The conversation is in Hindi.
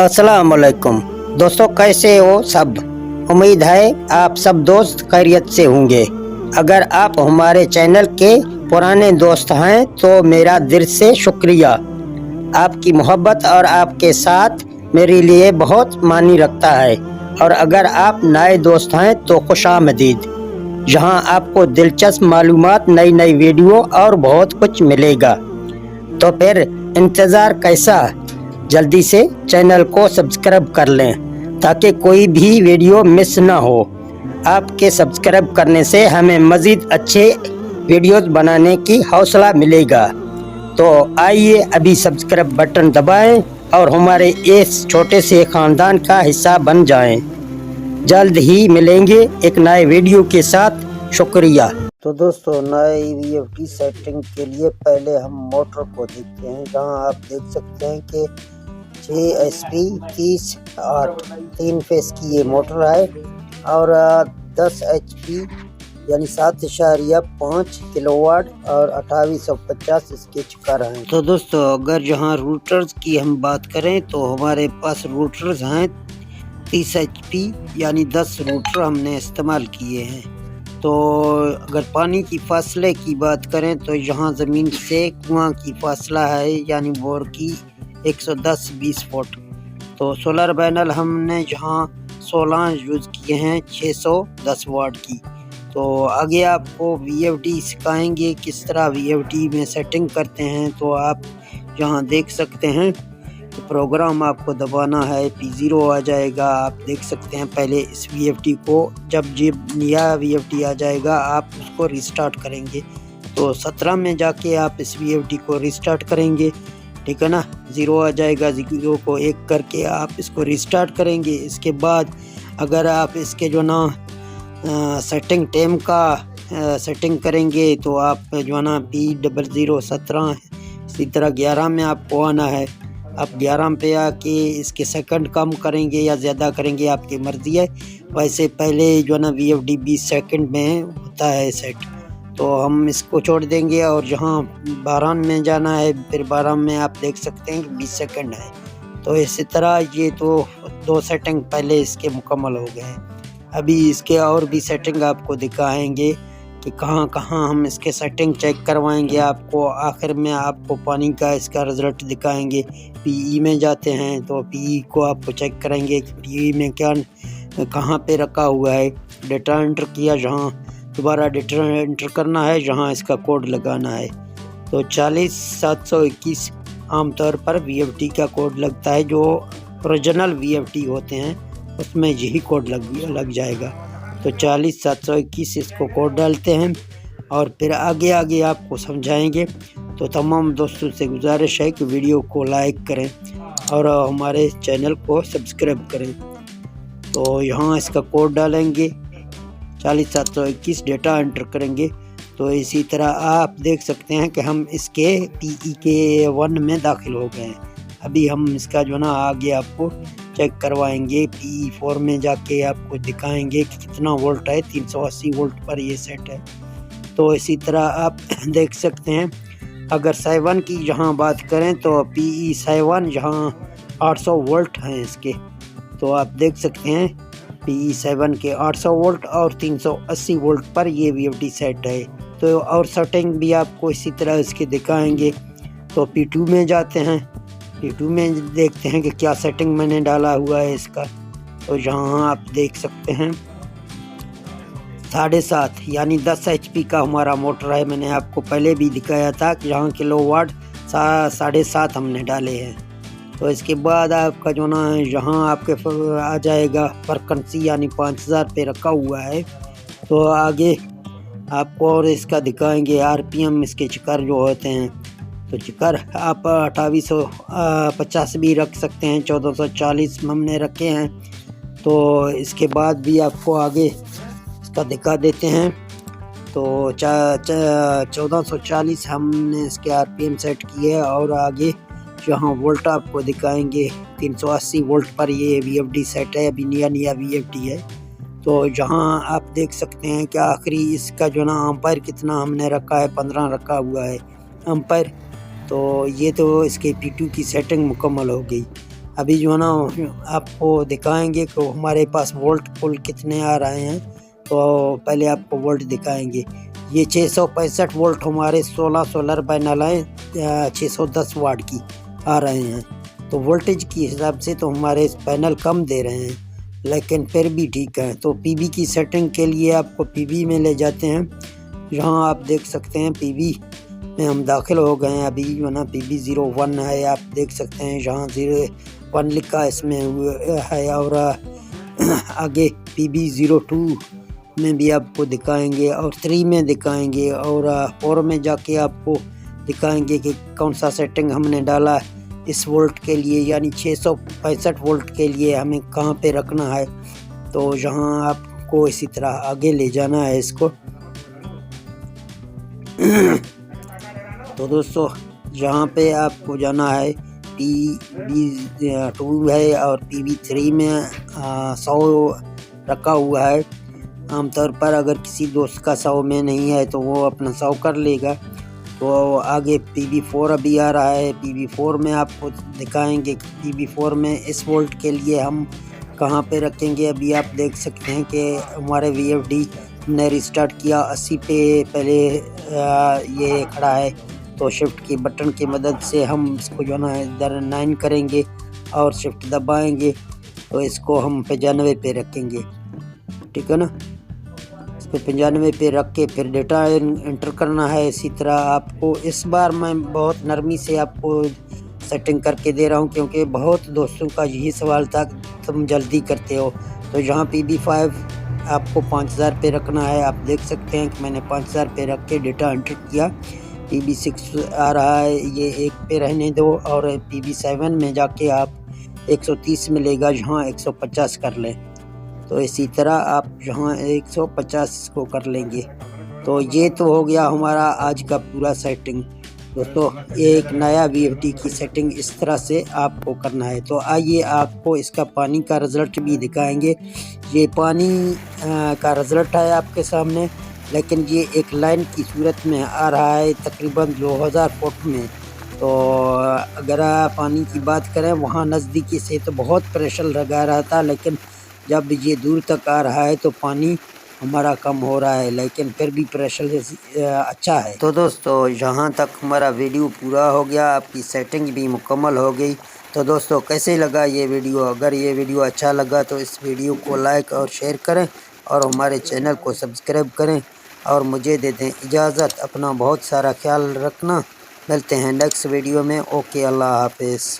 अस्सलाम वालेकुम दोस्तों, कैसे हो सब। उम्मीद है आप सब दोस्त खैरियत से होंगे। अगर आप हमारे चैनल के पुराने दोस्त हैं तो मेरा दिल से शुक्रिया। आपकी मोहब्बत और आपके साथ मेरे लिए बहुत मानी रखता है। और अगर आप नए दोस्त हैं तो खुशामदीद। जहां आपको दिलचस्प मालूमात, नई नई वीडियो और बहुत कुछ मिलेगा। तो फिर इंतज़ार कैसा, जल्दी से चैनल को सब्सक्राइब कर लें ताकि कोई भी वीडियो मिस ना हो। आपके सब्सक्राइब करने से हमें मज़ीद अच्छे वीडियोस बनाने की हौसला मिलेगा। तो आइए अभी सब्सक्राइब बटन दबाएं और हमारे इस छोटे से ख़ानदान का हिस्सा बन जाएं। जल्द ही मिलेंगे एक नए वीडियो के साथ। शुक्रिया। तो दोस्तों, नए वीएफडी सेटिंग के लिए पहले हम मोटर को देखते हैं। जहां आप देख सकते हैं कि 6 HP 30/8 3 फेस की ये मोटर है और 10 HP यानी 7.5 किलोवाट और 2850 इसके चिकार हैं। तो दोस्तों, अगर जहां रूटर्स की हम बात करें तो हमारे पास रूटर्स हैं 30 HP यानी 10 रूटर हमने इस्तेमाल किए हैं। तो अगर पानी की फासले की बात करें तो यहाँ ज़मीन से कुआं की फासला है यानी बोर की 110-20 फुट। तो सोलर पैनल हमने जहाँ 16 यूज़ किए हैं 610 वाट की। तो आगे आपको VFD सिखाएंगे किस तरह VFD में सेटिंग करते हैं। तो आप यहाँ देख सकते हैं तो प्रोग्राम आपको दबाना है, P0 आ जाएगा। आप देख सकते हैं पहले इस VFD को, जब नया VFD आ जाएगा आप उसको रिस्टार्ट करेंगे। तो 17 में जाके आप इस VFD को रिस्टार्ट करेंगे, ठीक है ना। 0 आ जाएगा, 0 को 1 करके आप इसको रिस्टार्ट करेंगे। इसके बाद अगर आप इसके जो ना सेटिंग टाइम का सेटिंग करेंगे तो आप जो ना P00 17 इसी तरह 11 में आपको आना है। आप 11 पे आके इसके सेकंड कम करेंगे या ज़्यादा करेंगे, आपकी मर्ज़ी है। वैसे पहले जो ना VFD 20 सेकंड में होता है सेट, तो हम इसको छोड़ देंगे। और जहाँ 12 में जाना है, फिर 12 में आप देख सकते हैं कि 20 सेकंड है। तो इसी तरह ये तो 2 सेटिंग पहले इसके मुकम्मल हो गए हैं। अभी इसके और भी सेटिंग आपको दिखाएंगे कि कहाँ कहाँ हम इसके सेटिंग चेक करवाएंगे आपको। आखिर में आपको पानी का इसका रिज़ल्ट दिखाएंगे। PE में जाते हैं तो PE को आपको चेक करेंगे कि PE में क्या कहाँ पे रखा हुआ है। डेटा एंटर किया, जहाँ दोबारा डेटा एंटर करना है, जहाँ इसका कोड लगाना है। तो 40721 आमतौर पर VFD का कोड लगता है। जो ओरिजिनल VFD होते हैं उसमें यही कोड लग जाएगा। तो 40721 इसको कोड डालते हैं और फिर आगे आगे आपको समझाएंगे। तो तमाम दोस्तों से गुजारिश है कि वीडियो को लाइक करें और हमारे चैनल को सब्सक्राइब करें। तो यहाँ इसका कोड डालेंगे 40721, डेटा एंटर करेंगे। तो इसी तरह आप देख सकते हैं कि हम इसके PE के 1 में दाखिल हो गए हैं। अभी हम इसका जो ना आगे आपको चेक करवाएंगे। PE4 में जाके आपको दिखाएंगे कि कितना वोल्ट है। 380 वोल्ट पर ये सेट है। तो इसी तरह आप देख सकते हैं। अगर 7 की जहां बात करें तो PE7 जहां 800 वोल्ट हैं इसके। तो आप देख सकते हैं PE7 के 800 वोल्ट और 380 वोल्ट पर ये VFD सेट है। तो और सेटिंग भी आपको इसी तरह इसके दिखाएंगे। तो P2 में जाते हैं। P2 में देखते हैं कि क्या सेटिंग मैंने डाला हुआ है इसका। तो यहाँ आप देख सकते हैं 7.5 यानी 10 HP का हमारा मोटर है। मैंने आपको पहले भी दिखाया था कि यहाँ किलोवाट 7.5 हमने डाले हैं। तो इसके बाद आपका जो ना यहाँ आपके आ जाएगा फ्रीक्वेंसी यानी 5000 पे रखा हुआ है। तो आगे आपको और इसका दिखाएंगे RPM इसके चिकर जो होते हैं। तो चिकर आप 2850 भी रख सकते हैं, 1440 हमने रखे हैं। तो इसके बाद भी आपको आगे इसका दिखा देते हैं। तो 1440 हमने इसके RPM सेट किए और आगे जहाँ वोल्ट आपको दिखाएंगे 380 वोल्ट पर ये VFD सेट है। अभी नया VFD है। तो जहाँ आप देख सकते हैं कि आखिरी इसका जो ना एम्पायर कितना हमने रखा है, 15 रखा हुआ है एम्पायर। तो ये तो इसके P2 की सेटिंग मुकम्मल हो गई। अभी जो है ना आपको दिखाएंगे कि हमारे पास वोल्ट कुल कितने आ रहे हैं। तो पहले आपको वोल्ट दिखाएंगे। ये 665 वोल्ट हमारे 16 सोलर पैनल हैं 610 वाट की आ रहे हैं। तो वोल्टेज के हिसाब से तो हमारे पैनल कम दे रहे हैं, लेकिन फिर भी ठीक है। तो पीवी की सेटिंग के लिए आपको पीवी में ले जाते हैं। यहाँ आप देख सकते हैं पीवी में हम दाखिल हो गए हैं। अभी जो ना पीवी 01 है, आप देख सकते हैं यहाँ 01 लिखा इसमें है। और आगे पीवी 02 में भी आपको दिखाएंगे और 3 में दिखाएंगे और 4 में जाके आपको दिखाएंगे कि कौन सा सेटिंग हमने डाला है इस वोल्ट के लिए, यानी 665 वोल्ट के लिए हमें कहाँ पे रखना है। तो यहाँ आपको इसी तरह आगे ले जाना है इसको। तो दोस्तों यहाँ पे आपको जाना है PV2 है और PV3 में 100 रखा हुआ है। आमतौर पर अगर किसी दोस्त का 100 में नहीं है तो वो अपना 100 कर लेगा। तो आगे PV4 अभी आ रहा है। PV4 में आपको दिखाएंगे PV4 में इस वोल्ट के लिए हम कहाँ पे रखेंगे। अभी आप देख सकते हैं कि हमारे VFD ने रिस्टार्ट किया 80 पे पहले ये खड़ा है। तो शिफ्ट की बटन की मदद से हम इसको जो है इधर 9 करेंगे और शिफ्ट दबाएंगे तो इसको हम 95 पे रखेंगे, ठीक है ना। इस पे 95 पे रख के फिर डेटा एंटर करना है। इसी तरह आपको इस बार मैं बहुत नरमी से आपको सेटिंग करके दे रहा हूँ, क्योंकि बहुत दोस्तों का यही सवाल था तुम जल्दी करते हो। तो यहाँ PV5 आपको 5000 पे रखना है। आप देख सकते हैं कि मैंने 5000 पे रख के डेटा एंटर किया। PV6 आ रहा है, ये 1 पे रहने दो। और PV7 में जाके आप 130 मिलेगा, यहाँ 150 कर लें। तो इसी तरह आप यहाँ 150 को कर लेंगे। तो ये तो हो गया हमारा आज का पूरा सेटिंग। दोस्तों एक नया VFD की सेटिंग इस तरह से आपको करना है। तो आइए आपको इसका पानी का रिज़ल्ट भी दिखाएंगे। ये पानी का रिज़ल्ट है आपके सामने, लेकिन ये एक लाइन की सूरत में आ रहा है तकरीबन 2000 फुट में। तो अगर पानी की बात करें वहाँ नज़दीकी से तो बहुत प्रेशर लगा रहा था, लेकिन जब ये दूर तक आ रहा है तो पानी हमारा कम हो रहा है, लेकिन फिर भी प्रेशर अच्छा है। तो दोस्तों यहाँ तक हमारा वीडियो पूरा हो गया, आपकी सेटिंग भी मुकम्मल हो गई। तो दोस्तों कैसे लगा ये वीडियो? अगर ये वीडियो अच्छा लगा तो इस वीडियो को लाइक और शेयर करें और हमारे चैनल को सब्सक्राइब करें और मुझे दे दें इजाज़त। अपना बहुत सारा ख्याल रखना। मिलते हैं नेक्स्ट वीडियो में। ओके, अल्लाह हाफिज़।